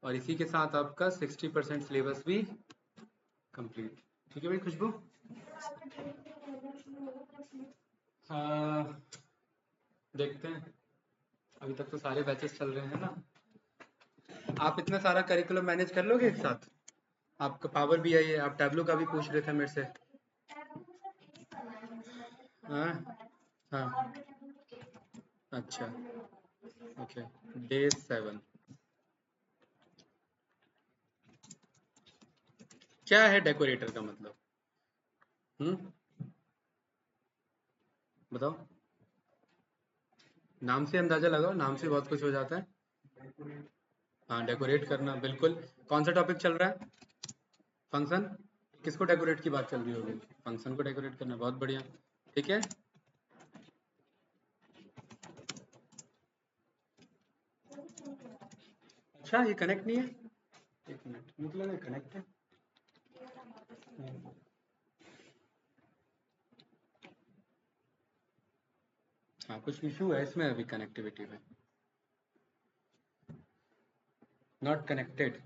और इसी के साथ आपका 60% सिलेबस भी कंप्लीट। ठीक है भाई खुशबू। हाँ, देखते हैं, अभी तक तो सारे बैचेस चल रहे हैं ना। आप इतना सारा करिकुलम मैनेज कर लोगे एक साथ? आपका पावर भी है, ये आप टैबलो का भी पूछ रहे थे मेरे से। हाँ हाँ, अच्छा, ओके। डे 7 क्या है डेकोरेटर का मतलब? हम्म, बताओ। नाम से अंदाजा लगाओ, नाम से बहुत कुछ हो जाता है। हाँ, डेकोरेट करना बिल्कुल। कौन सा टॉपिक चल रहा है? फंक्शन। किसको डेकोरेट की बात चल रही होगी? फंक्शन को डेकोरेट करना, बहुत बढ़िया। ठीक है। अच्छा, ये कनेक्ट नहीं है? एक मिनट, मुझे लगा कनेक्ट है। हाँ, कुछ इशू है इसमें अभी कनेक्टिविटी में। Not connected.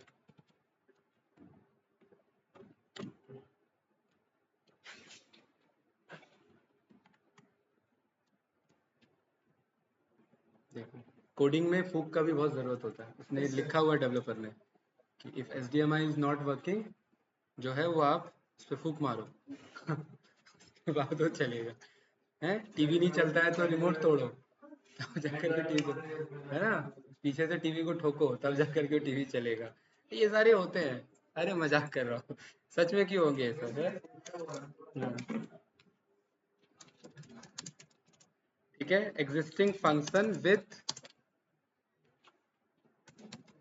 देखो, कोडिंग में फूक का भी बहुत ज़रूरत होता है। उसने लिखा हुआ डेवलपर ने कि if H D M I is not working, जो है वो आप उस पर फूक मारो। बात तो चलेगा। है, टीवी नहीं चलता है तो रिमोट तोड़ो, तब जाकर के टीवी, है ना, पीछे से टीवी को ठोको तब जाकर के टीवी चलेगा। ये सारे होते हैं। अरे मजाक कर रहा हूँ, सच में क्यों होंगे ये सब, है? हाँ, ठीक है। Existing function with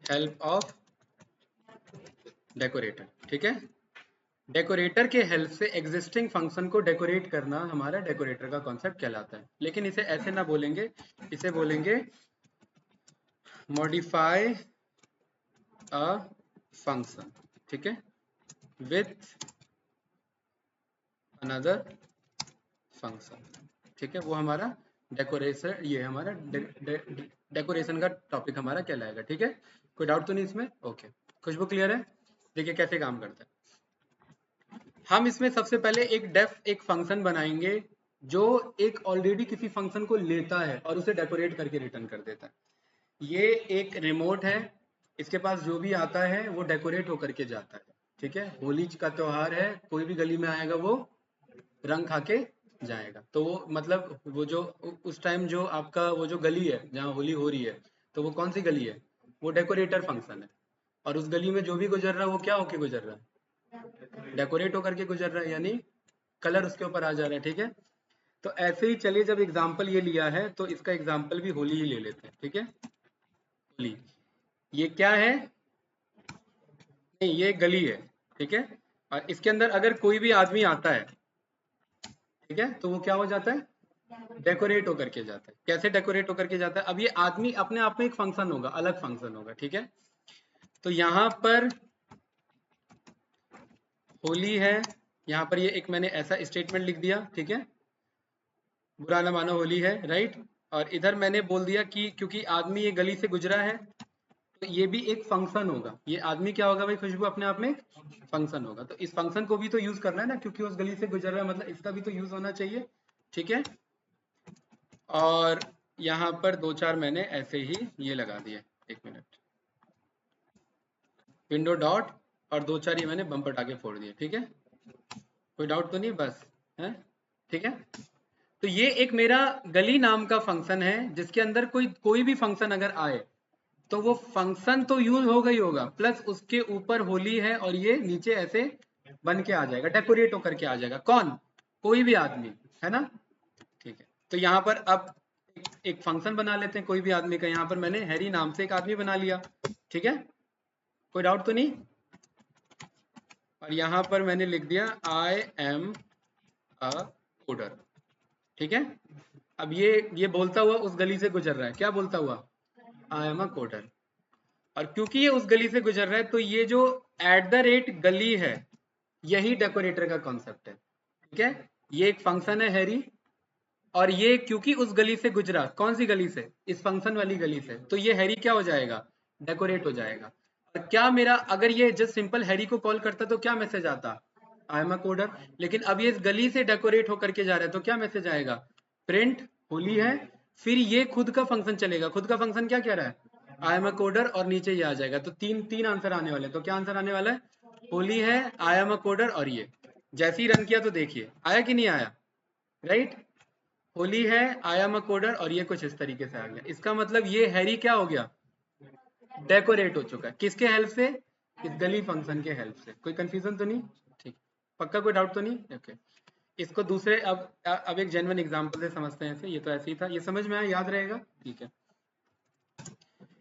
help of decorator. ठीक है। डेकोरेटर के हेल्प से एग्जिस्टिंग फंक्शन को डेकोरेट करना हमारा डेकोरेटर का कॉन्सेप्ट कहलाता है। लेकिन इसे ऐसे ना बोलेंगे, इसे बोलेंगे मॉडिफाई अ फंक्शन। ठीक है, विथ अनदर फंक्शन। ठीक है, वो हमारा डेकोरेशन, ये हमारा डेकोरेशन का टॉपिक हमारा कहलाएगा। ठीक है, कोई डाउट तो नहीं इसमें? ओके। खुशबू क्लियर है? देखिए कैसे काम करता है। हम इसमें सबसे पहले एक फंक्शन बनाएंगे जो एक ऑलरेडी किसी फंक्शन को लेता है और उसे डेकोरेट करके रिटर्न कर देता है। ये एक रिमोट है, इसके पास जो भी आता है वो डेकोरेट होकर के जाता है। ठीक है, होली का त्योहार है, कोई भी गली में आएगा वो रंग खा के जाएगा। तो वो मतलब वो जो उस टाइम जो आपका वो जो गली है जहाँ होली हो रही है, तो वो कौन सी गली है? वो डेकोरेटर फंक्शन है। और उस गली में जो भी गुजर रहा है वो क्या होके गुजर रहा है? डेकोरेट होकर के गुजर रहा है, यानी कलर उसके ऊपर आ जा रहा है। ठीक है, तो ऐसे ही चलिए, जब एग्जाम्पल ये लिया है तो इसका एग्जाम्पल भी होली ही ले लेते हैं। ठीक है, होली, ये क्या है? नहीं, ये गली है। ठीक है, और इसके अंदर अगर कोई भी आदमी आता है, ठीक है, तो वो क्या हो जाता है? डेकोरेट होकर के जाता है। कैसे डेकोरेट होकर के जाता है? अब ये आदमी अपने आप में एक फंक्शन होगा, अलग फंक्शन होगा। ठीक है, तो यहाँ पर होली है, यहाँ पर ये एक मैंने ऐसा स्टेटमेंट लिख दिया। ठीक है, बुरा ना मानो होली है, राइट। और इधर मैंने बोल दिया कि क्योंकि आदमी ये गली से गुजरा है, तो ये भी एक फंक्शन होगा। ये आदमी क्या होगा भाई खुशबू? अपने आप में एक फंक्शन होगा। तो इस फंक्शन को भी तो यूज करना है ना, क्योंकि उस गली से गुजर रहा है, मतलब इसका भी तो यूज होना चाहिए। ठीक है, और यहाँ पर दो चार मैंने ऐसे ही ये लगा दिए। एक मिनट, विंडो डॉट, और दो चार ये मैंने बम्पर टाके फोड़ दिए। ठीक है, कोई डाउट तो नहीं? बस है, ठीक है। तो ये एक मेरा गली नाम का फंक्शन है, जिसके अंदर कोई कोई भी फंक्शन अगर आए तो वो फंक्शन तो यूज होगा ही होगा, प्लस उसके ऊपर होली है और ये नीचे ऐसे बन के आ जाएगा, डेकोरेट होकर के आ जाएगा। कौन? कोई भी आदमी, है ना। ठीक है, तो यहाँ पर अब एक फंक्शन बना लेते हैं कोई भी आदमी का। यहाँ पर मैंने हैरी नाम से एक आदमी बना लिया। ठीक है, कोई डाउट तो नहीं? और यहाँ पर मैंने लिख दिया आई एम अ कोडर। ठीक है, अब ये बोलता हुआ उस गली से गुजर रहा है, क्या बोलता हुआ? I am a coder. और क्योंकि ये उस गली से गुजर रहा है, तो ये जो एट द रेट गली है, यही डेकोरेटर का कॉन्सेप्ट है। ठीक है, ये एक फंक्शन है हैरी, और ये क्योंकि उस गली से गुजरा, कौन सी गली से? इस फंक्शन वाली गली से, तो ये हैरी क्या हो जाएगा? डेकोरेट हो जाएगा। और क्या मेरा अगर ये जस्ट सिंपल हैरी को कॉल करता तो क्या मैसेज आता, आई एम अ कोडर। लेकिन अब ये इस गली से डेकोरेट होकर के जा रहा है तो क्या मैसेज आएगा, प्रिंट होली है। फिर ये खुद का फंक्शन चलेगा, खुद का फंक्शन क्या कह रहा है, आई एम अ कोडर, और नीचे ये आ जाएगा। तो तीन तीन आंसर आने वाले हैं। तो क्या आंसर आने वाला है, होली है, आई एम अ कोडर और ये। जैसे ही रन किया तो देखिए आया कि नहीं आया, राइट। होली है, आई एम अ कोडर और ये कुछ इस तरीके से आ गया। इसका मतलब ये हैरी क्या हो गया, डेकोरेट हो चुका है। किसके हेल्प से, इस गली फंक्शन के हेल्प से। कोई कंफ्यूजन तो नहीं, ठीक, पक्का कोई डाउट तो नहीं, ओके। इसको दूसरे अब एक जेन्युइन एग्जांपल से समझते हैं। ऐसे ये तो ऐसे ही था, ये समझ में आया, याद रहेगा, ठीक है।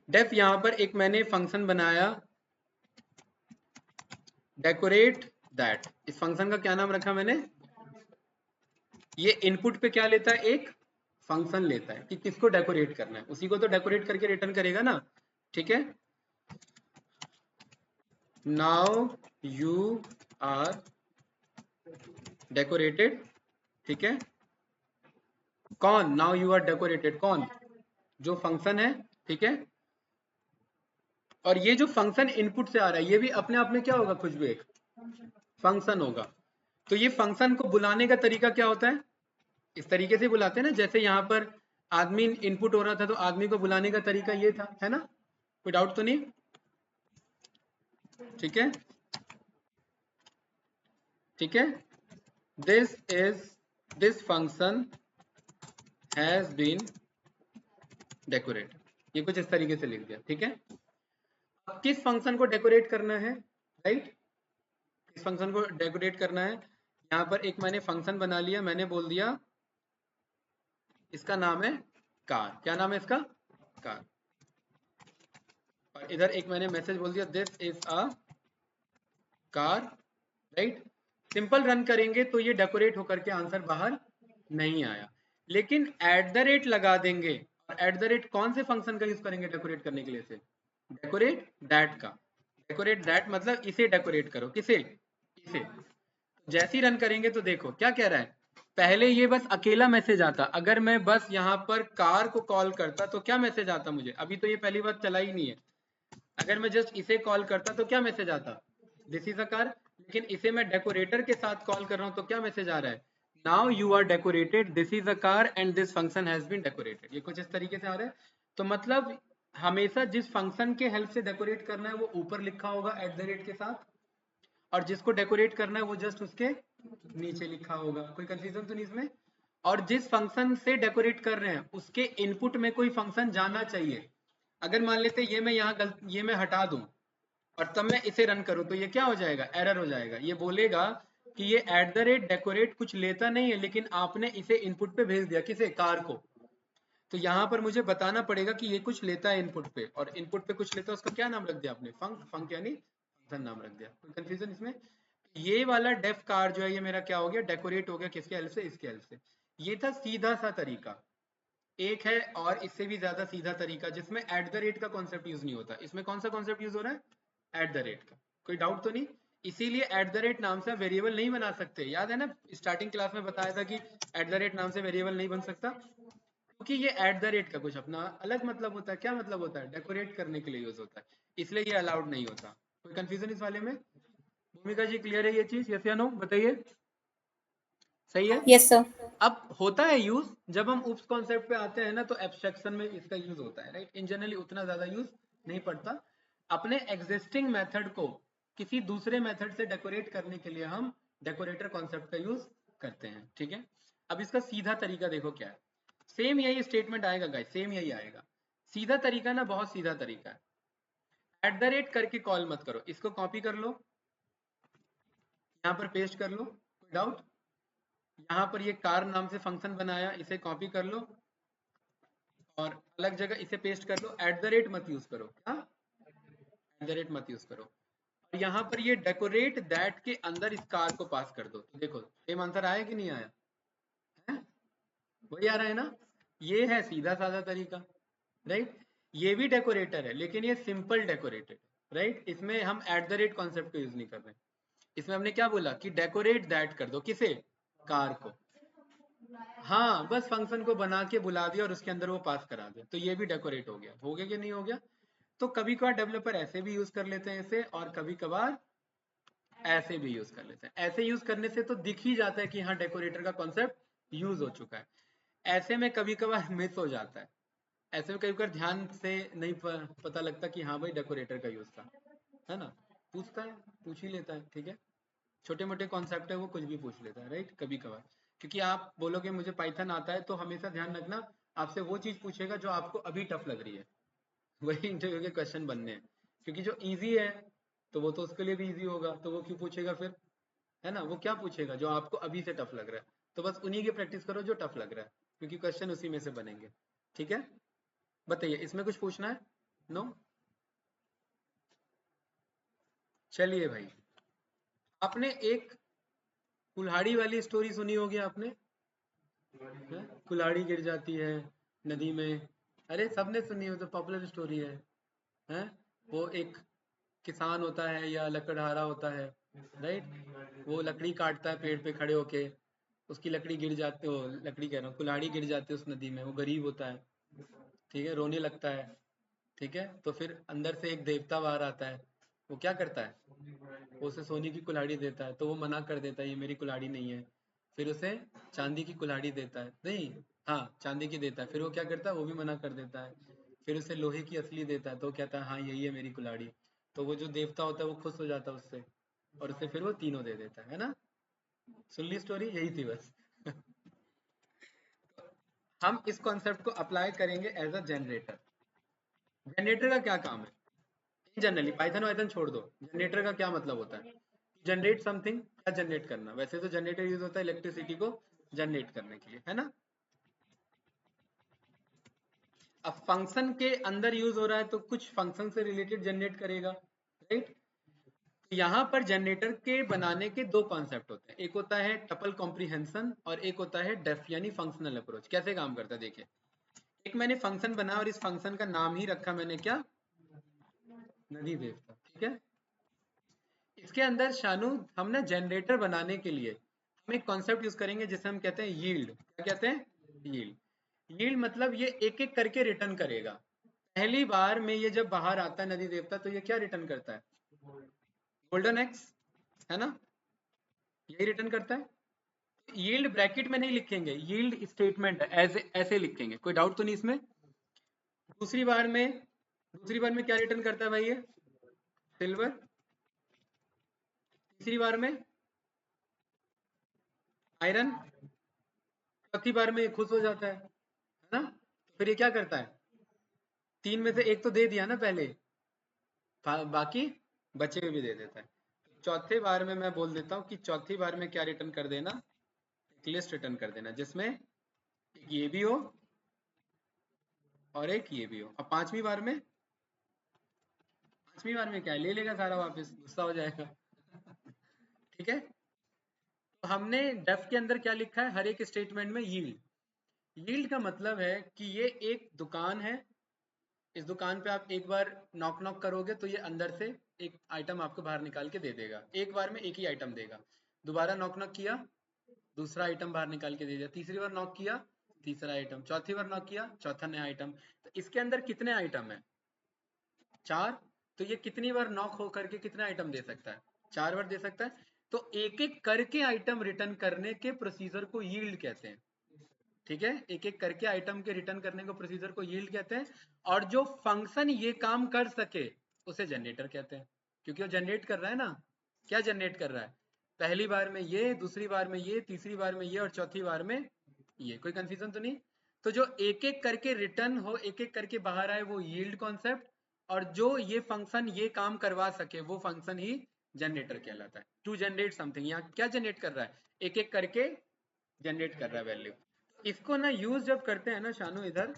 डेफ यहाँ पर एक मैंने फंक्शन बनाया, डेकोरेट दैट। इस फंक्शन का क्या नाम रखा मैंने, ये इनपुट पे क्या लेता है, एक फंक्शन लेता है कि किसको डेकोरेट करना है, उसी को तो डेकोरेट करके रिटर्न करेगा ना, ठीक है। नाउ यू आर डेकोरेटेड, ठीक है। कौन, नाउ यू आर डेकोरेटेड, कौन, जो फंक्शन है, ठीक है। और ये जो फंक्शन इनपुट से आ रहा है ये भी अपने आप में क्या होगा, खुशबू एक फंक्शन होगा। तो ये फंक्शन को बुलाने का तरीका क्या होता है, इस तरीके से बुलाते हैं ना। जैसे यहाँ पर आदमी इनपुट हो रहा था तो आदमी को बुलाने का तरीका ये था, है ना, कोई डाउट तो नहीं, ठीक है, ठीक है। This function has been decorated, ये कुछ इस तरीके से लिख दिया, ठीक है। अब किस फंक्शन को डेकोरेट करना है, राइट, किस फंक्शन को डेकोरेट करना है। यहाँ पर एक मैंने फंक्शन बना लिया, मैंने बोल दिया इसका नाम है कार, क्या नाम है इसका, कार। और इधर एक मैंने मैसेज बोल दिया, this is a car, right. Simple run करेंगे तो ये डेकोरेट होकर के आंसर बाहर नहीं आया। लेकिन एट द रेट लगा देंगे, और एट द रेट कौन से फंक्शन का यूज करेंगे डेकोरेट करने के लिए से, डेकोरेट दैट का। डेकोरेट दैट मतलब इसे डेकोरेट करो, किसे, इसे। जैसे ही रन करेंगे तो देखो क्या कह रहा है, पहले ये बस अकेला मैसेज आता, अगर मैं बस यहाँ पर कार को कॉल करता तो क्या मैसेज आता मुझे, अभी तो ये पहली बार चला ही नहीं है। अगर मैं जस्ट इसे कॉल करता तो क्या मैसेज आता, दिस इज अ कार। लेकिन इसे मैं डेकोरेटर के साथ कॉल कर रहा हूँ तो क्या मैसेज आ रहा है, now you are decorated, this is a car and this function has been decorated. ये कुछ इस तरीके से आ रहा है। तो मतलब हमेशा जिस फंक्शन के हेल्प से डेकोरेट करना है वो ऊपर लिखा होगा एट द रेट के साथ, और जिसको डेकोरेट करना है वो जस्ट उसके नीचे लिखा होगा। कोई कंफ्यूजन तो नहीं इसमें। और जिस फंक्शन से डेकोरेट कर रहे हैं उसके इनपुट में कोई फंक्शन जाना चाहिए। अगर मान लेते ये मैं यहाँ ये मैं हटा दूं और तब मैं इसे रन करूं तो ये क्या हो जाएगा, एरर हो जाएगा। ये बोलेगा कि ये एट द रेट डेकोरेट कुछ लेता नहीं है, लेकिन आपने इसे इनपुट पे भेज दिया, किसे, कार को। तो यहाँ पर मुझे बताना पड़ेगा कि ये कुछ लेता है इनपुट पे, और इनपुट पे कुछ लेता है, उसका क्या नाम रख दिया आपने, फंक, फंक यानी फंक्शन नाम रख दिया। कोई कंफ्यूजन इसमें। ये वाला डेफ कार जो है ये मेरा क्या हो गया, डेकोरेट हो गया, किसके हेल्प से, इसके हेल्प से। ये था सीधा सा तरीका। एक है और इससे भी ज्यादा सीधा तरीका जिसमें एट द रेट का कॉन्सेप्ट यूज नहीं होता। इसमें कौन सा कॉन्सेप्ट यूज हो रहा है, एट द रेट का। कोई डाउट तो नहीं। इसीलिए एट द रेट नाम से वेरिएबल नहीं बना सकते, याद है ना, स्टार्टिंग क्लास में बताया था कि एट द रेट नाम से वेरिएबल नहीं बन सकता, क्योंकि ये एट द रेट का कुछ अपना अलग मतलब होता है। क्या मतलब होता है, डेकोरेट करने के लिए यूज होता है, इसलिए ये अलाउड नहीं होता। कोई कंफ्यूजन इस वाले में। भूमिका जी क्लियर है ये चीज, यस या नो, बताइए, सही है। Yes sir. अब होता है यूज, जब हम उप्स कॉन्सेप्ट पे आते हैं ना तो एब्स्ट्रैक्शन में इसका यूज होता है, राइट। इन जनरली उतना ज्यादा यूज नहीं पड़ता। अपने एग्जिस्टिंग मेथड को किसी दूसरे मेथड से डेकोरेट करने के लिए हम डेकोरेटर कॉन्सेप्ट का यूज करते हैं, ठीक है। अब इसका सीधा तरीका देखो क्या है, सेम यही स्टेटमेंट आएगा गाइस, सेम यही आएगा। सीधा तरीका ना, बहुत सीधा तरीका है। एट द रेट करके कॉल मत करो, इसको कॉपी कर लो, यहाँ पर पेस्ट कर लो, कोई डाउट। यहाँ पर ये कार नाम से फंक्शन बनाया, इसे कॉपी कर लो और अलग जगह इसे पेस्ट कर लो। एट द रेट मत यूज करो, क्या, एट द रेट मत यूज करो। और यहाँ पर ये डेकोरेट दैट के अंदर इस कार को पास कर दो। तो देखो सेम आंसर आया कि नहीं आया है, वही आ रहा है ना। ये है सीधा साधा तरीका, राइट। ये भी डेकोरेटर है लेकिन ये सिंपल डेकोरेटेड, राइट। इसमें हम एट द रेट कॉन्सेप्ट को यूज नहीं कर रहे। इसमें हमने क्या बोला कि डेकोरेट दैट कर दो, किसे, कार को। हाँ, बस फंक्शन को बना के बुला दिया और उसके अंदर वो पास करा दिया, तो ये भी डेकोरेट हो गया, हो गया कि नहीं हो गया। तो कभी कभार डेवलपर ऐसे भी यूज कर लेते हैं इसे, और कभी कभार ऐसे भी यूज कर लेते हैं। ऐसे यूज करने से तो दिख ही जाता है कि हाँ डेकोरेटर का कॉन्सेप्ट यूज हो चुका है। ऐसे में कभी कभार मिस हो जाता है, ऐसे में कभी कभार ध्यान से नहीं पता लगता कि हाँ भाई डेकोरेटर का यूज था, है ना। पूछता है, पूछ ही लेता है, ठीक है। छोटे मोटे कॉन्सेप्ट है वो कुछ भी पूछ लेता है, राइट, कभी कभार। क्योंकि आप बोलोगे मुझे पाइथन आता है, तो हमेशा ध्यान रखना आपसे वो चीज पूछेगा जो आपको अभी टफ लग रही है, वही इंटरव्यू के क्वेश्चन बनने हैं। क्योंकि जो इजी है तो वो तो उसके लिए भी इजी होगा, तो वो क्यों पूछेगा फिर, है ना। वो क्या पूछेगा जो आपको अभी से टफ लग रहा है, तो बस उन्हीं की प्रैक्टिस करो जो टफ लग रहा है, क्योंकि क्वेश्चन उसी में से बनेंगे, ठीक है। बताइए इसमें कुछ पूछना है? नो। चलिए भाई, आपने एक कुल्हाड़ी वाली स्टोरी सुनी होगी आपने, है? कुल्हाड़ी गिर जाती है नदी में, अरे सबने सुनी हो, तो पॉपुलर स्टोरी है? वो एक किसान होता है या लकड़हारा होता है, राइट। वो लकड़ी काटता है पेड़ पे खड़े होके, उसकी लकड़ी गिर जाती, हो लकड़ी कह रहा हूँ, कुल्हाड़ी गिर जाती है उस नदी में। वो गरीब होता है, ठीक है, रोने लगता है, ठीक है। तो फिर अंदर से एक देवता बाहर आता है। वो क्या करता है, वो उसे सोने की कुल्हाड़ी देता है, तो वो मना कर देता है ये मेरी कुल्हाड़ी नहीं है। फिर उसे चांदी की कुल्हाड़ी देता है, नहीं, हाँ चांदी की देता है। फिर वो क्या करता है, वो भी मना कर देता है। फिर उसे लोहे की असली देता है, तो वो कहता है हाँ यही है मेरी कुल्हाड़ी। तो वो जो देवता होता है वो खुश हो जाता है उससे, और उसे फिर वो तीनों दे देता है ना। सुन ली स्टोरी, यही थी बस। हम इस कॉन्सेप्ट को अप्लाई करेंगे एज अ जनरेटर। जनरेटर का क्या काम है इन जनरली, पाइथन वाइथन छोड़ दो, जनरेटर का क्या मतलब होता है, जनरेट समथिंग, क्या जनरेट करना। वैसे तो जनरेटर यूज होता है इलेक्ट्रिसिटी को जनरेट करने के लिए, है ना। अब फंक्शन के अंदर यूज हो रहा है तो कुछ फंक्शन से रिलेटेड जनरेट करेगा, राइट। तो यहाँ पर जनरेटर के बनाने के दो कॉन्सेप्ट होते हैं, एक होता है टपल कॉम्प्रीहेंशन और एक होता है डेफ यानी फंक्शनल अप्रोच। कैसे काम करता है देखिए, एक मैंने फंक्शन बनाया और इस फंक्शन का नाम ही रखा मैंने क्या, नदी देवता, ठीक है। इसके अंदर शानू हम ना जनरेटर बनाने के लिए हम एक कॉन्सेप्ट यूज करेंगे जिसे हम कहते हैं यील्ड। क्या कहते हैं, यील्ड। यील्ड मतलब ये एक एक करके रिटर्न करेगा। पहली बार में ये जब बाहर आता है नदी देवता, तो ये क्या रिटर्न करता है, गोल्डन एक्स, है ना, यही रिटर्न करता है। यील्ड ब्रैकेट में नहीं लिखेंगे, यील्ड स्टेटमेंट है, ऐसे ऐसे लिखेंगे, कोई डाउट तो नहीं इसमें। दूसरी बार में, दूसरी बार में क्या रिटर्न करता है भाई ये, सिल्वर। तीसरी बार में आयरन। चौथी बार में खुश हो जाता है ना। तो फिर ये क्या करता है, तीन में से एक तो दे दिया ना पहले, बाकी बचे हुए भी दे देता है। चौथे बार में मैं बोल देता हूँ कि चौथी बार में क्या रिटर्न कर देना, एक लिस्ट रिटर्न कर देना जिसमें एक ये भी हो और एक ये भी हो। अब पांचवी बार में क्या है, ले लेगा सारा वापस, गुस्सा हो जाएगा। ठीक है। तो हमने डेफ के अंदर क्या लिखा है, हर एक स्टेटमेंट में यील्ड। यील्ड का मतलब है कि ये एक दुकान है, इस दुकान पे आप एक बार नॉक नॉक करोगे तो ये अंदर से एक आइटम आपको बाहर निकाल के दे देगा, एक बार में एक ही आइटम देगा। दोबारा नॉक नॉक किया, दूसरा आइटम बाहर निकाल के दे दिया। तीसरी बार नॉक किया, तीसरा आइटम। चौथी बार नॉक किया, चौथा नया आइटम। तो इसके अंदर कितने आइटम है, चार। तो ये कितनी बार नॉक हो करके कितने आइटम दे सकता है, चार बार दे सकता है। तो एक एक करके आइटम रिटर्न करने के प्रोसीजर को यील्ड कहते हैं, ठीक है। एक एक करके आइटम के रिटर्न करने को प्रोसीजर को यील्ड कहते हैं। और जो फंक्शन ये काम कर सके उसे जनरेटर कहते हैं, क्योंकि वो जनरेट कर रहा है ना। क्या जनरेट कर रहा है, पहली बार में ये, दूसरी बार में ये, तीसरी बार में ये और चौथी बार में ये। कोई कंफ्यूजन तो नहीं। तो जो एक एक करके रिटर्न हो, एक एक करके बाहर आए, वो यील्ड कॉन्सेप्ट। और जो ये फंक्शन ये काम करवा सके वो फंक्शन ही जनरेटर कहलाता है। टू जनरेट समथिंग, यहाँ क्या जनरेट कर रहा है, एक एक करके जनरेट कर रहा है वैल्यू। इसको ना यूज जब करते हैं ना शानू, इधर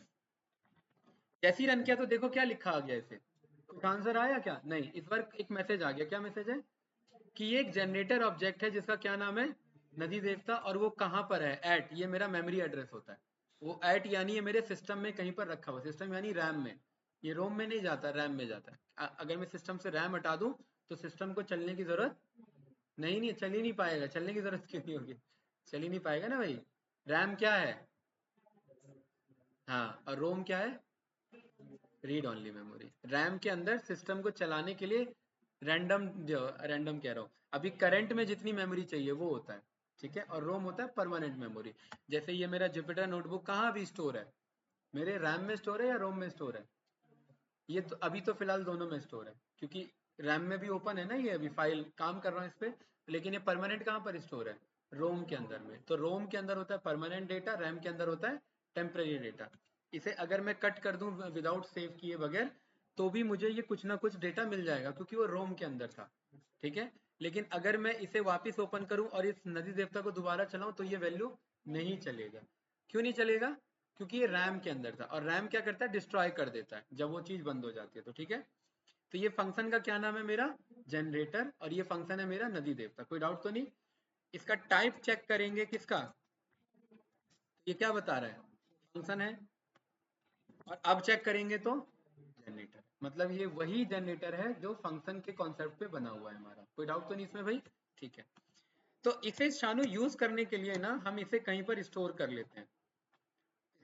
जैसे ही रन किया तो देखो क्या लिखा आ गया इसे, कुछ आंसर आया क्या, नहीं। इस बार एक मैसेज आ गया, क्या मैसेज है कि ये एक जनरेटर ऑब्जेक्ट है जिसका क्या नाम है, नदी देवता। और वो कहाँ पर है, एट, ये मेरा मेमोरी एड्रेस होता है। वो एट यानी ये मेरे सिस्टम में कहीं पर रखा हुआ, सिस्टम यानी रैम में। ये रोम में नहीं जाता, रैम में जाता है। अगर मैं सिस्टम से रैम हटा दूं तो सिस्टम को चलने की जरूरत नहीं, नहीं चल ही नहीं पाएगा, चलने की जरूरत क्यों नहीं होगी, चल ही नहीं पाएगा ना भाई। रैम क्या है, हाँ, और रोम क्या है, रीड ओनली मेमोरी। रैम के अंदर सिस्टम को चलाने के लिए रैंडम कह रहा हूँ, अभी करंट में जितनी मेमोरी चाहिए वो होता है, ठीक है। और रोम होता है परमानेंट मेमोरी। जैसे ये मेरा जुपिटर नोटबुक कहाँ भी स्टोर है, मेरे रैम में स्टोर है या रोम में स्टोर है? ये तो अभी तो फिलहाल दोनों में स्टोर है, क्योंकि रैम में भी ओपन है ना, ये अभी फाइल काम कर रहा हूँ इस पे। लेकिन ये परमानेंट कहाँ पर स्टोर है? रोम के अंदर में। तो रोम के अंदर होता है परमानेंट डेटा, रैम के अंदर होता है टेम्पररी डेटा। इसे अगर मैं कट कर दूं विदाउट सेव किए बगैर, तो भी मुझे ये कुछ ना कुछ डेटा मिल जाएगा, क्योंकि वो रोम के अंदर था, ठीक है। लेकिन अगर मैं इसे वापस ओपन करूं और इस नदी देवता को दोबारा चलाऊं, तो ये वैल्यू नहीं चलेगा। क्यों नहीं चलेगा? क्योंकि ये रैम के अंदर था, और रैम क्या करता है, डिस्ट्रॉय कर देता है जब वो चीज बंद हो जाती है। तो ठीक है, तो ये फंक्शन का क्या नाम है मेरा? जनरेटर। और ये फंक्शन है मेरा नदी देवता। कोई डाउट तो नहीं? इसका टाइप चेक करेंगे किसका, ये क्या बता रहा है, फंक्शन है। और अब चेक करेंगे तो जनरेटर, मतलब ये वही जनरेटर है जो फंक्शन के कॉन्सेप्ट पे बना हुआ है हमारा। कोई डाउट तो नहीं इसमें भाई? ठीक है, तो इसे शानू यूज करने के लिए ना हम इसे कहीं पर स्टोर कर लेते हैं।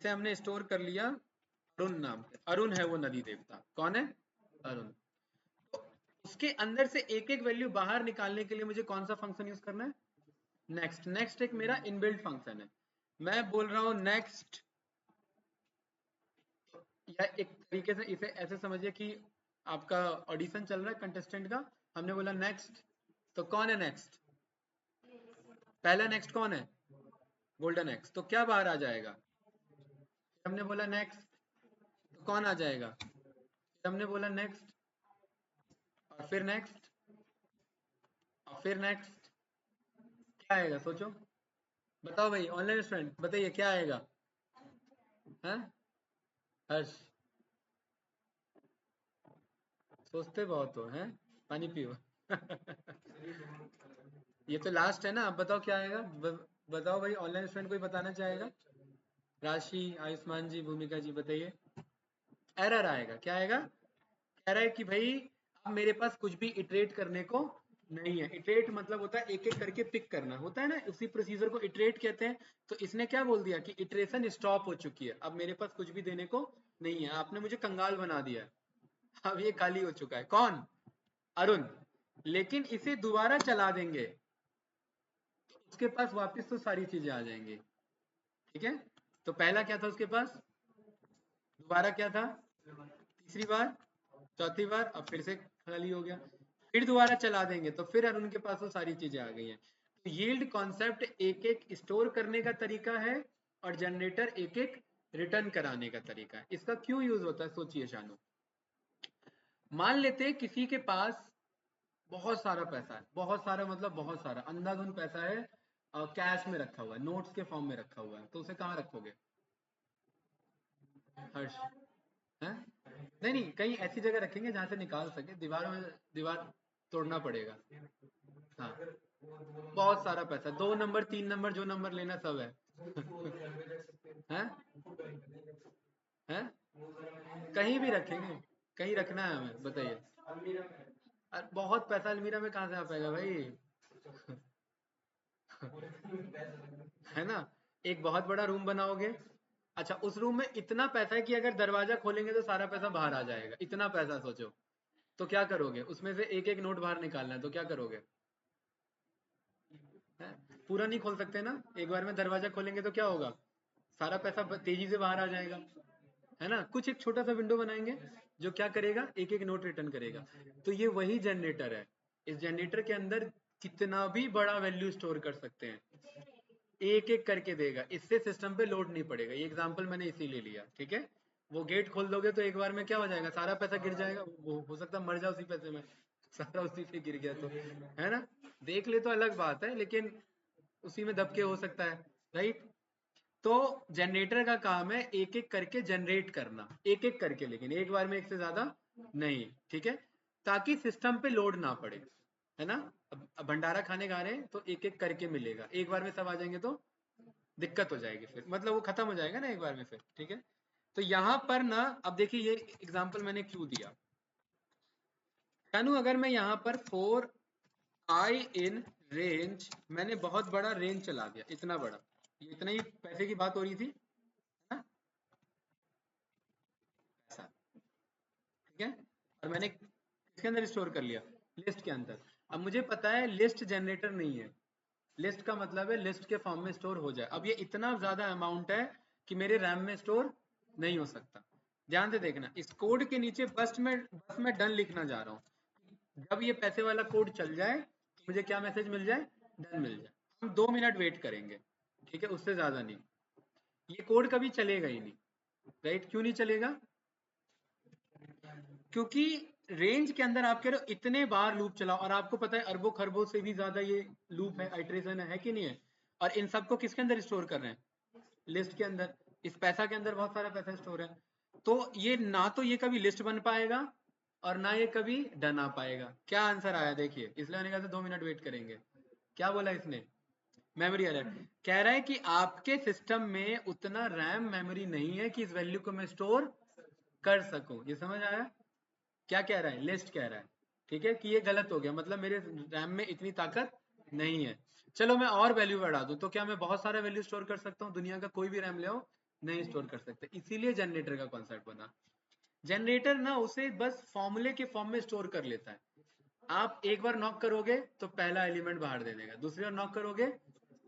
इसे हमने स्टोर कर लिया अरुण नाम पे। अरुण है वो नदी देवता। कौन है? अरुण। तो उसके अंदर से एक एक वैल्यू बाहर निकालने के लिए मुझे कौन सा फंक्शन यूज करना है? नेक्स्ट। नेक्स्ट एक मेरा इनबिल्ट फंक्शन है। मैं बोल रहा हूं नेक्स्ट, या एक तरीके से इसे ऐसे समझिए कि आपका ऑडिशन चल रहा है कंटेस्टेंट का, हमने बोला नेक्स्ट, तो कौन है नेक्स्ट? पहला नेक्स्ट कौन है? Golden x. तो क्या बाहर आ जाएगा? हमने बोला नेक्स्ट, तो कौन आ जाएगा? हमने बोला नेक्स्ट, और फिर नेक्स्ट, और फिर नेक्स्ट, क्या आएगा सोचो? बताओ भाई ऑनलाइन स्टूडेंट, बताइए क्या आएगा? हैं? हर्ष, सोचते बहुत हो हैं, पानी पियो। ये तो लास्ट है ना, अब बताओ क्या आएगा? बताओ भाई ऑनलाइन स्टूडेंट, कोई बताना चाहेगा? राशि, आयुष्मान जी, भूमिका जी, बताइए। एरर आएगा। क्या आएगा? कह रहा है कि भाई अब मेरे पास कुछ भी इटरेट करने को नहीं है। इटरेट मतलब होता है एक एक करके पिक करना, होता है ना, उसी प्रोसीजर को इटरेट कहते हैं। तो इसने क्या बोल दिया कि इटरेशन स्टॉप हो चुकी है, अब मेरे पास कुछ भी देने को नहीं है, आपने मुझे कंगाल बना दिया है। अब ये खाली हो चुका है। कौन? अरुण। लेकिन इसे दोबारा चला देंगे तो उसके पास वापस तो सारी चीजें आ जाएंगी, ठीक है। तो पहला क्या था उसके पास, दोबारा क्या था, तीसरी बार, चौथी बार, अब फिर से खाली हो गया। फिर दोबारा चला देंगे तो फिर अरुण के पास वो सारी चीजें आ गई हैं। तो यील्ड कॉन्सेप्ट एक एक स्टोर करने का तरीका है, और जनरेटर एक एक रिटर्न कराने का तरीका है। इसका क्यों यूज होता है सोचिए शानू। मान लेते हैं किसी के पास बहुत सारा पैसा है, बहुत सारा मतलब बहुत सारा अंधाधुंध पैसा है, कैश में रखा हुआ है, नोट्स के फॉर्म में रखा हुआ है, तो उसे कहाँ रखोगे? हर्ष, हैं? नहीं नहीं, कहीं ऐसी जगह रखेंगे जहां से निकाल सके, दीवार में, दीवार तोड़ना पड़ेगा। हाँ, बहुत सारा पैसा, 2 नंबर 3 नंबर जो नंबर लेना सब है। हैं? हैं? कहीं भी रखेंगे, कहीं रखना है हमें, बताइए। बहुत पैसा अलमीरा में कहाँ से आ पाएगा भाई? है ना, एक बहुत बड़ा रूम बनाओगे। अच्छा, उस रूम में इतना पैसा है कि अगर दरवाजा खोलेंगे तो सारा पैसा बाहर आ जाएगा, इतना पैसा सोचो। तो क्या करोगे? उसमें से एक एक नोट बाहर निकालना है, तो क्या करोगे? है? पूरा नहीं खोल सकते ना, एक बार में दरवाजा खोलेंगे तो क्या होगा, सारा पैसा तेजी से बाहर आ जाएगा, है ना। कुछ एक छोटा सा विंडो बनाएंगे जो क्या करेगा, एक एक नोट रिटर्न करेगा। तो ये वही जनरेटर है। इस जनरेटर के अंदर कितना भी बड़ा वैल्यू स्टोर कर सकते हैं, एक एक करके देगा, इससे सिस्टम पे लोड नहीं पड़ेगा। ये एग्जांपल मैंने इसीलिए लिया, ठीक है। वो गेट खोल दोगे तो एक बार में क्या हो जाएगा, सारा पैसा गिर जाएगा, वो हो सकता है मर जाए उसी पैसे में, सारा उसी पे गिर गया तो, है ना। देख ले तो अलग बात है, लेकिन उसी में दबके हो सकता है, राइट। तो जनरेटर का काम है एक एक करके जनरेट करना, एक एक करके, लेकिन एक बार में एक से ज्यादा नहीं, ठीक है, ताकि सिस्टम पे लोड ना पड़े, है ना। अब भंडारा खाने जा रहे हैं तो एक एक करके मिलेगा, एक बार में सब आ जाएंगे तो दिक्कत हो जाएगी, फिर मतलब वो खत्म हो जाएगा ना एक बार में फिर, ठीक है। तो यहां पर ना, अब देखिए ये एग्जांपल मैंने क्यों दिया, कानू, अगर मैं यहां पर 4i इन रेंज, मैंने बहुत बड़ा रेंज चला दिया, इतना बड़ा, ये इतना ही पैसे की बात हो रही थी, है ना, ऐसा। है, और मैंने किसके अंदर स्टोर कर लिया, लिस्ट के अंदर। अब मुझे पता है लिस्ट जनरेटर नहीं है, लिस्ट का मतलब है लिस्ट के फॉर्म में स्टोर हो जाए। अब ये इतना ज्यादा अमाउंट है कि मेरे रैम में स्टोर नहीं हो सकता। ध्यान से देखना, इस कोड के नीचे बस मैं डन लिखना जा रहा हूँ। जब ये पैसे वाला कोड चल जाए तो मुझे क्या मैसेज मिल जाए, डन मिल जाए। हम 2 मिनट वेट करेंगे, ठीक है, उससे ज्यादा नहीं। ये कोड कभी चलेगा ही नहीं, राइट? क्यों नहीं चलेगा? क्योंकि रेंज के अंदर आप कह रहे हो इतने बार लूप चलाओ, और आपको पता है अरबों खरबों से भी ज्यादा ये लूप है, आइटरेशन है कि नहीं है? और इन सबको किसके अंदर स्टोर कर रहे हैं, लिस्ट के अंदर। इस पैसा के अंदर बहुत सारा पैसा स्टोर है। तो ये ना तो ये कभी लिस्ट बन पाएगा और ना ये कभी डन आ पाएगा। क्या आंसर आया देखिए, इसलिए मैंने कहा था 2 मिनट वेट करेंगे। क्या बोला इसने, मेमोरी एरर। कह रहा है कि आपके सिस्टम में उतना रैम मेमोरी नहीं है कि इस वैल्यू को मैं स्टोर कर सकूं। ये समझ आया? क्या कह रहा है, लिस्ट कह रहा है, ठीक है, कि ये गलत हो गया, मतलब मेरे रैम में इतनी ताकत नहीं है। चलो मैं और वैल्यू बढ़ा दूं, तो क्या मैं बहुत सारा वैल्यू स्टोर कर सकता हूँ? दुनिया का कोई भी रैम ले आओ, नहीं स्टोर कर सकते। इसीलिए जनरेटर का कॉन्सेप्ट बना। जनरेटर ना उसे बस फॉर्मूले के फॉर्म में स्टोर कर लेता है। आप एक बार नॉक करोगे तो पहला एलिमेंट बाहर दे देगा, दूसरी बार नॉक करोगे,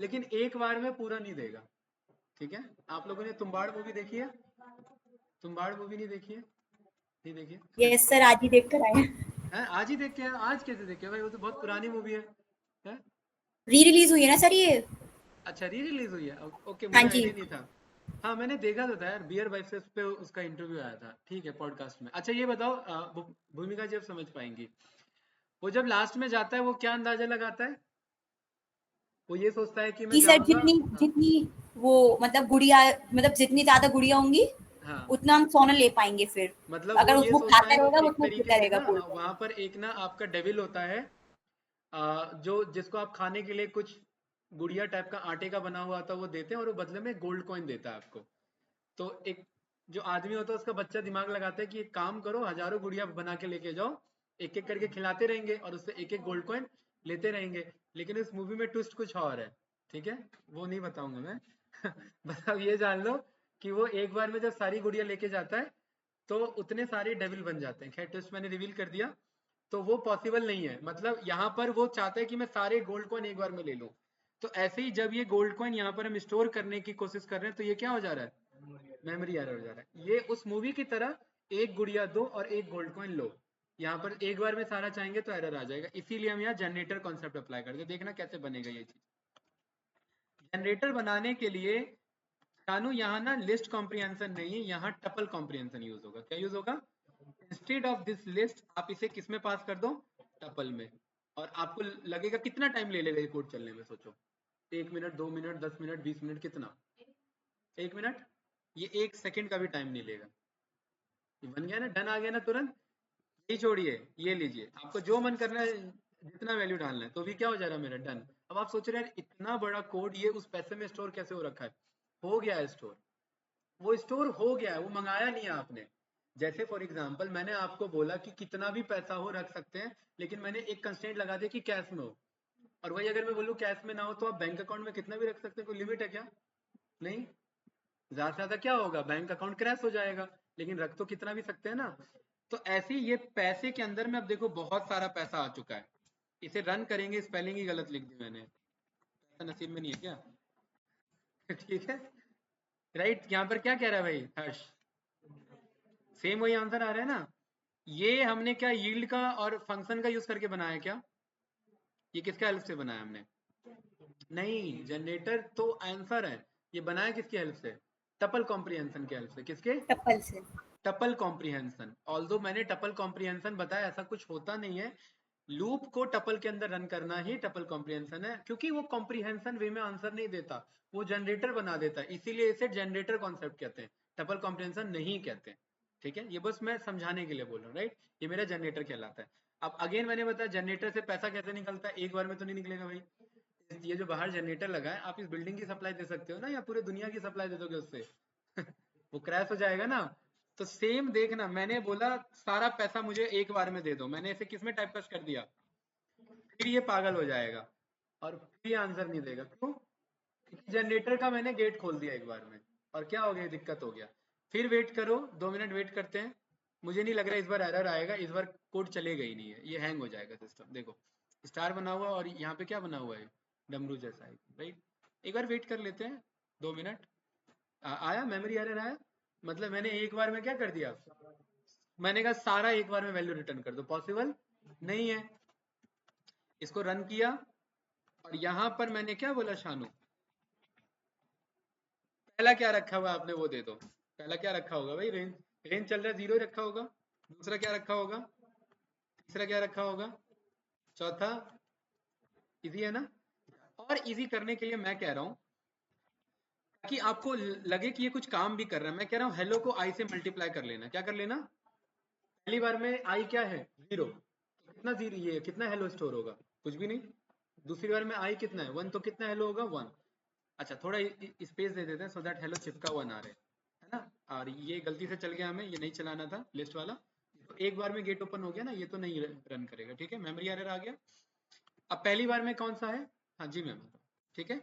लेकिन एक बार में पूरा नहीं देगा, ठीक है? आप लोगों ने तुम्बाड़ मूवी देखी है? तुम्बाड़ मूवी नहीं देखी है? नहीं देखी है? यस सर, आज ही देख कर आए। हैं? आज ही देख के आए? आज कैसे देखे भाई, वो तो बहुत पुरानी मूवी है। हैं? री रिलीज हुई है ना सर ये। अच्छा, री रिलीज हुई है, ओके, हाँ मुझे जी। आइडिया नहीं था। हाँ मैंने देखा तो था यार, बियर वाइसेस पे उसका इंटरव्यू आया था, ठीक है, पॉडकास्ट में। अच्छा ये बताओ, भूमिका जी अब समझ पाएंगी, वो जब लास्ट में जाता है वो क्या अंदाजा लगाता है? वो ये सोचता है कि मैं कि सर जाऊंगा। जितनी हाँ, जितनी वो मतलब गुड़िया, मतलब जितनी ज्यादा गुड़िया होंगी हाँ, उतना हम सोना ले पाएंगे फिर। मतलब वो अगर ये उसको सोचता खाता है रहेगा कि वो एक उतना तरीके देता से रहेगा ना, गोल्ड को। वहां पर एक ना आपका डेविल होता है, जो जिसको आप खाने के लिए कुछ गुड़िया टाइप का आटे का बना हुआ था वो देते हैं, और वो बदले में गोल्ड कॉइन देता है आपको। तो एक जो आदमी होता है उसका बच्चा दिमाग लगाता है कि एक काम करो, हजारों गुड़िया बना के लेके जाओ, एक एक करके खिलाते रहेंगे और उससे एक एक गोल्ड कॉइन लेते रहेंगे। लेकिन इस मूवी में ट्विस्ट कुछ और है, ठीक है, वो नहीं बताऊंगा मैं। बस अब ये जान लो कि वो एक बार में जब सारी गुड़िया लेके जाता है तो उतने सारे डेविल बन जाते हैं। खैर ट्विस्ट मैंने रिवील कर दिया, तो वो पॉसिबल नहीं है। मतलब यहाँ पर वो चाहता है कि मैं सारे गोल्ड कॉइन एक बार में ले लूं। तो ऐसे ही जब ये गोल्ड कॉइन यहाँ पर हम स्टोर करने की कोशिश कर रहे हैं तो ये क्या हो जा रहा है, मेमोरी एरर हो जा रहा है। ये उस मूवी की तरह एक गुड़िया दो और एक गोल्ड कॉइन लो, यहाँ पर एक बार में सारा चाहेंगे तो एरर आ जाएगा। इसीलिए हम यहाँ जनरेटर कॉन्सेप्ट अप्लाई करते हैं। देखना कैसे बनेगा ये चीज। जनरेटर बनाने के लिए जानू यहाँ ना लिस्ट कॉम्प्रिहेंशन नहीं, यहाँ टपल कॉम्प्रिहेंशन यूज होगा। क्या यूज होगा? इंस्टेड ऑफ दिस लिस्ट आप इसे किस में पास कर दो, टपल में। और आपको लगेगा कितना टाइम ले लेगा ये कोड चलने में, सोचो। 1 मिनट, 2 मिनट, 10 मिनट, 20 मिनट, कितना? 1 मिनट? ये 1 सेकंड का भी टाइम नहीं लेगा। ये बन गया ना, डन आ गया ना तुरंत। ये छोड़िए, ये लीजिए, आपको जो मन करना है जितना वैल्यू डालना है, तो भी क्या हो जा रहा है मेरा, डन। अब आप सोच रहे हैं इतना बड़ा कोड ये उस पैसे में स्टोर कैसे हो रखा है? हो गया है स्टोर, वो स्टोर हो गया है, वो मंगाया नहीं है आपने। जैसे फॉर एग्जांपल मैंने आपको बोला कि कितना भी पैसा हो रख सकते हैं, लेकिन मैंने एक कंस्ट्रेंट लगा दिया कि कैश में हो। और वही अगर मैं बोलूँ कैश में ना हो तो आप बैंक अकाउंट में कितना भी रख सकते हैं, कोई लिमिट है क्या? नहीं। ज्यादा से ज्यादा क्या होगा, बैंक अकाउंट क्रैश हो जाएगा, लेकिन रख तो कितना भी सकते हैं ना। तो ऐसे ही ये पैसे के अंदर में अब देखो बहुत सारा पैसा आ चुका है। इसे रन करेंगे, स्पेलिंग ही गलत लिख दी मैंने, पैसा नसीब में नहीं है क्या? ठीक है, राइट। यहाँ पर क्या कह रहा है भाई हर्ष, सेम वही आंसर आ रहा है ना। ये हमने क्या यील्ड का और फंक्शन का यूज करके बनाया क्या? ये किसका हेल्प से बनाया हमने? नहीं, जनरेटर तो आंसर है। ये बनाया किसकी हेल्प से? टपल कॉम्प्रिहेंशन की हेल्प से। किसके? टप्पल से। Tuple comprehension. ऑल्दो मैंने टपल कॉम्प्रिहेंशन बताया, ऐसा कुछ होता नहीं है। लूप को टपल के अंदर रन करना ही टपल कॉम्प्रिहेंशन है, क्योंकि वो कॉम्प्रिहेंशन वे में आंसर नहीं देता, वो जनरेटर बना देता है। इसीलिए इसे जनरेटर कॉन्सेप्ट कहते हैं, टपल कॉम्प्रिहेंशन नहीं कहते। ठीक है, ये बस मैं समझाने के लिए बोल रहा हूँ, राइट? ये मेरा जनरेटर कहलाता है। अब अगेन मैंने बताया जनरेटर से पैसा कैसे निकलता है, एक बार में तो नहीं निकलेगा भाई। ये जो बाहर जनरेटर लगा है, आप इस बिल्डिंग की सप्लाई दे सकते हो ना, या पूरे दुनिया की सप्लाई दे दोगे उससे? वो क्रैश हो जाएगा ना। तो सेम देखना, मैंने बोला सारा पैसा मुझे एक बार में दे दो, मैंने इसे किस में टाइप कर दिया, फिर ये पागल हो जाएगा और फिर ये आंसर नहीं देगा। क्यों? क्योंकि जनरेटर का मैंने गेट खोल दिया एक बार में, और क्या हो गया, दिक्कत हो गया। फिर वेट करो, 2 मिनट वेट करते हैं, मुझे नहीं लग रहा इस बार एरर आएगा, इस बार कोड चलेगा ही नहीं है, ये हैंग हो जाएगा सिस्टम। देखो स्टार बना हुआ और यहाँ पे क्या बना हुआ है, डमरू जैसा है, राइट। एक बार वेट कर लेते हैं 2 मिनट। आया मेमोरी एरर आया, मतलब मैंने एक बार में क्या कर दिया, मैंने कहा सारा एक बार में वैल्यू रिटर्न कर दो, पॉसिबल नहीं है। इसको रन किया और यहाँ पर मैंने क्या बोला, शानू पहला क्या रखा हुआ आपने वो दे दो। पहला क्या रखा होगा भाई, रेंज, रेंज चल रहा है 0 रखा होगा। दूसरा क्या रखा होगा, तीसरा क्या रखा होगा, चौथा। इजी है ना। और इजी करने के लिए मैं कह रहा हूँ, ताकि आपको लगे कि ये कुछ काम भी कर रहा है, मैं कह रहा हूँ हेलो को आई से मल्टीप्लाई कर लेना। क्या कर लेना, पहली बार में आई क्या है 0, कितना जीरो, ये कितना हेलो स्टोर होगा, कुछ भी नहीं। दूसरी बार में आई कितना है 1, तो कितना हेलो होगा 1। अच्छा थोड़ा स्पेस दे देते हैं सो दैट हेलो चिपका हुआ ना रहे, है ना। और ये गलती से चल गया, हमें ये नहीं चलाना था लिस्ट वाला। तो एक बार में गेट ओपन हो गया ना, ये तो नहीं रन करेगा, ठीक है। मेमोरी एरर आ गया। अब पहली बार में कौन सा है, हाँ जी मैम, ठीक है।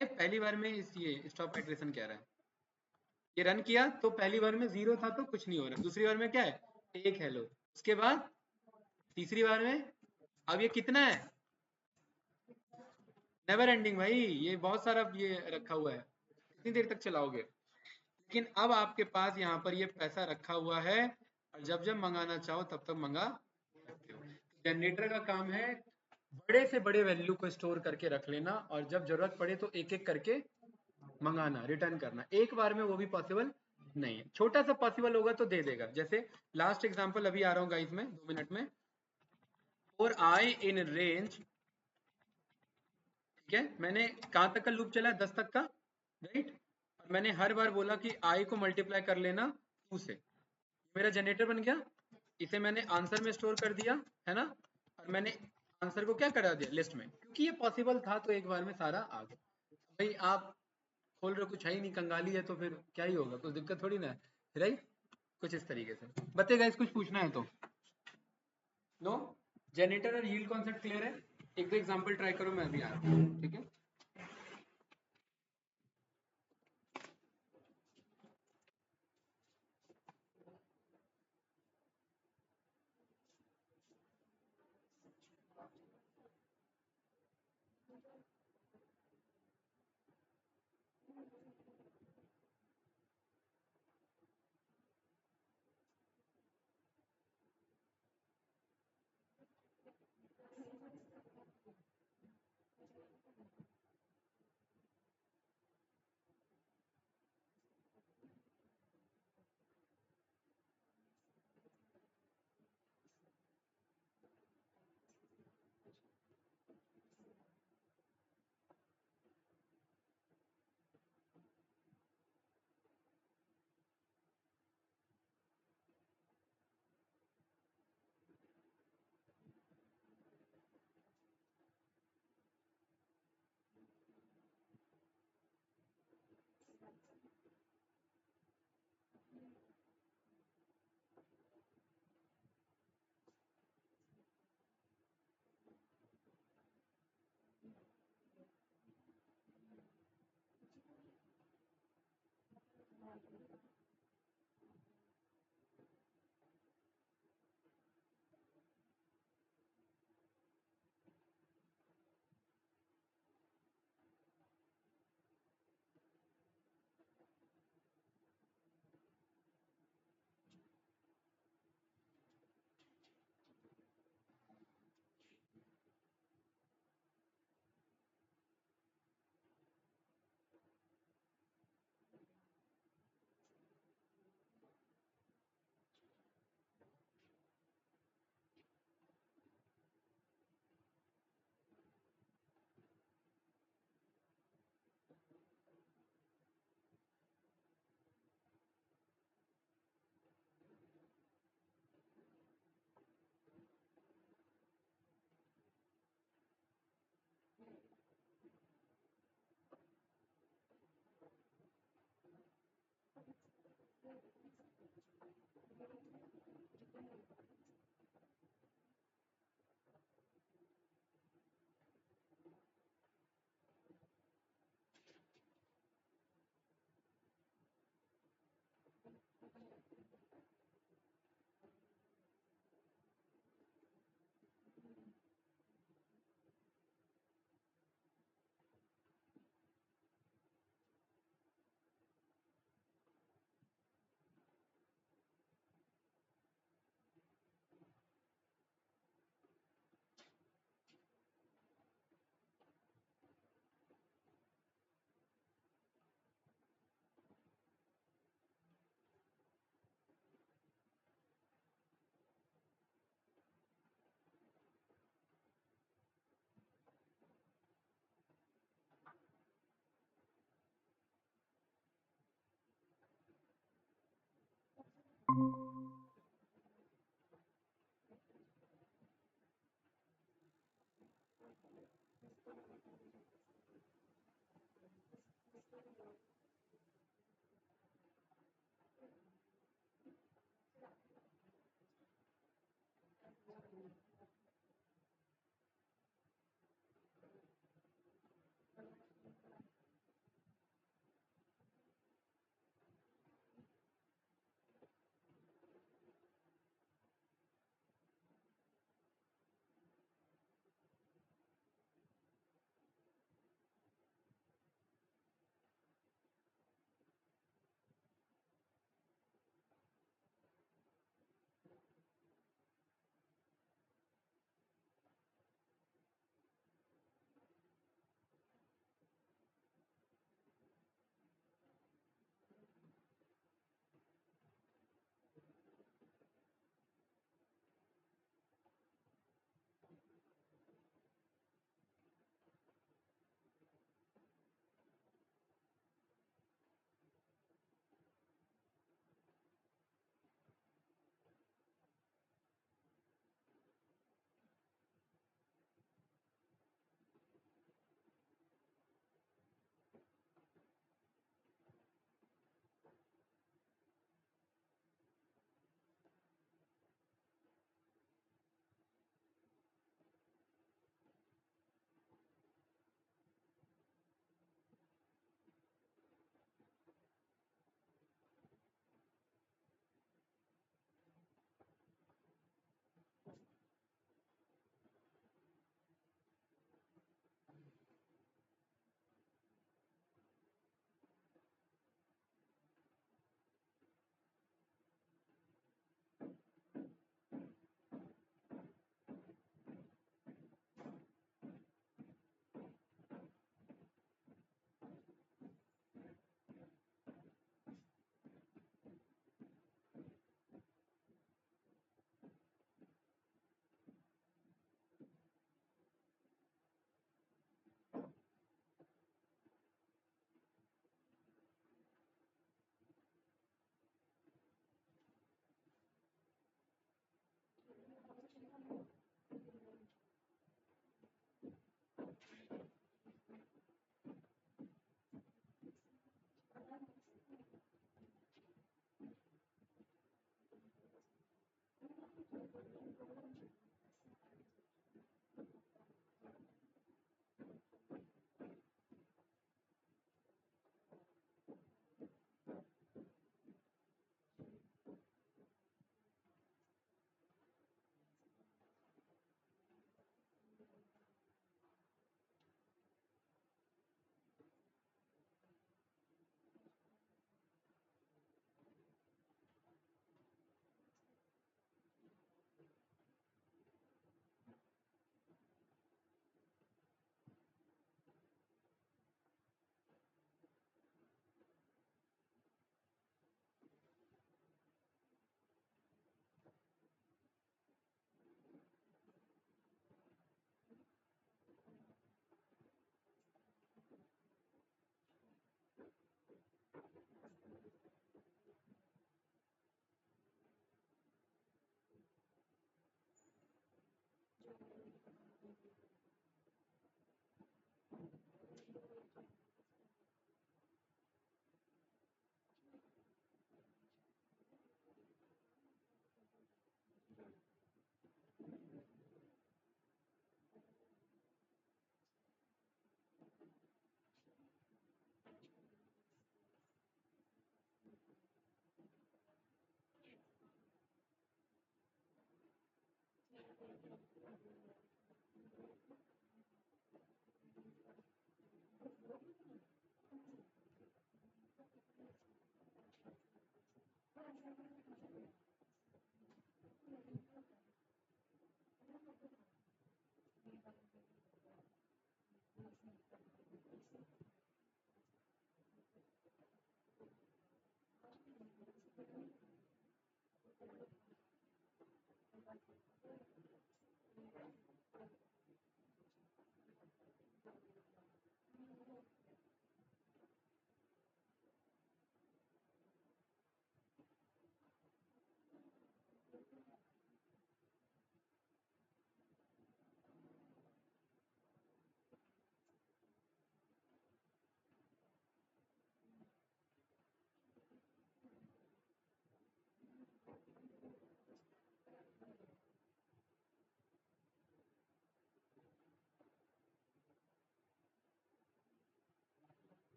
पहली बार में इस ये स्टॉप आइट्रेशन कह रहा है, ये रन किया तो पहली बार में 0 था तो कुछ नहीं हो रहा। दूसरी बार में क्या है, एक हेलो। उसके बाद तीसरी बार में अब ये कितना है, नेवर एंडिंग भाई, ये बहुत सारा ये रखा हुआ है, कितनी देर तक चलाओगे। लेकिन अब आपके पास यहाँ पर ये पैसा रखा हुआ है और जब जब मंगाना चाहो तब तक मंगा सकते हो। जनरेटर का काम है बड़े से बड़े वैल्यू को स्टोर करके रख लेना और जब जरूरत पड़े तो एक एक करके मंगाना, रिटर्न करना। एक बार में वो भी पॉसिबल नहीं है, छोटा सा पॉसिबल होगा तो दे देगा। जैसे लास्ट एग्जांपल अभी आ रहा हूँ गाइस में 2 मिनट में, और आई इन रेंज, ठीक है। मैंने कहाँ तक का लूप चला, 10 तक का, राइट। और मैंने हर बार बोला कि आई को मल्टीप्लाई कर लेना 2 से, मेरा जनरेटर बन गया। इसे मैंने आंसर में स्टोर कर दिया, है ना। और मैंने आंसर को क्या करा दिया लिस्ट में, क्योंकि ये पॉसिबल था तो एक बार में सारा आ गया। भाई आप खोल रहे हो, कुछ है ही नहीं, कंगाली है, तो फिर क्या ही होगा, कुछ दिक्कत थोड़ी ना है, राइट। कुछ इस तरीके से बताइएगा, कुछ पूछना है तो। नो, जनरेटर और यील्ड कॉन्सेप्ट क्लियर है। एक दो एग्जांपल ट्राई करो, मैं अभी आ रहा हूँ, ठीक है।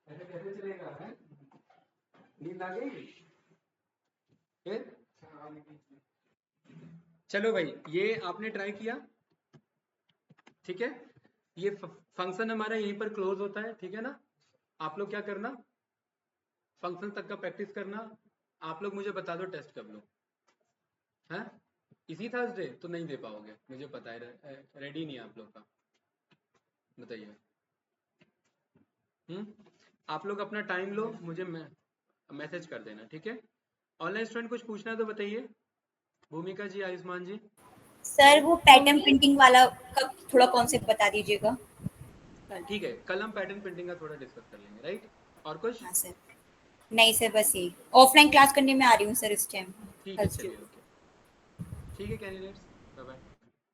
ऐसे कैसे चलेगा है? नींद आ गई फिर? चलो भाई, ये आपने ट्राई किया, ठीक है। ये फंक्शन हमारा यहीं पर क्लोज होता है, ठीक है ना। आप लोग क्या करना, फंक्शन तक का प्रैक्टिस करना। आप लोग मुझे बता दो टेस्ट कब लो, हैं? इसी थर्सडे तो नहीं दे पाओगे, मुझे पता है, रेडी नहीं है आप लोग का, बताइए। आप लोग अपना टाइम लो, मुझे मैसेज कर देना, ठीक है। ऑनलाइन स्टूडेंट कुछ पूछना है तो बताइए, भूमिका जी, आयुष्मान जी। सर वो पैटर्न प्रिंटिंग वाला का थोड़ा कॉन्सेप्ट बता दीजिएगा। ठीक है, कल हम पैटर्न प्रिंटिंग का थोड़ा डिस्कस कर लेंगे, राइट। और कुछ? हाँ सर। नहीं सर, बस यही ऑफलाइन क्लास करने में आ रही हूँ सर इस टाइम। ठीक है, चलिए, ओके, ठीक है कैंडिडेट्स।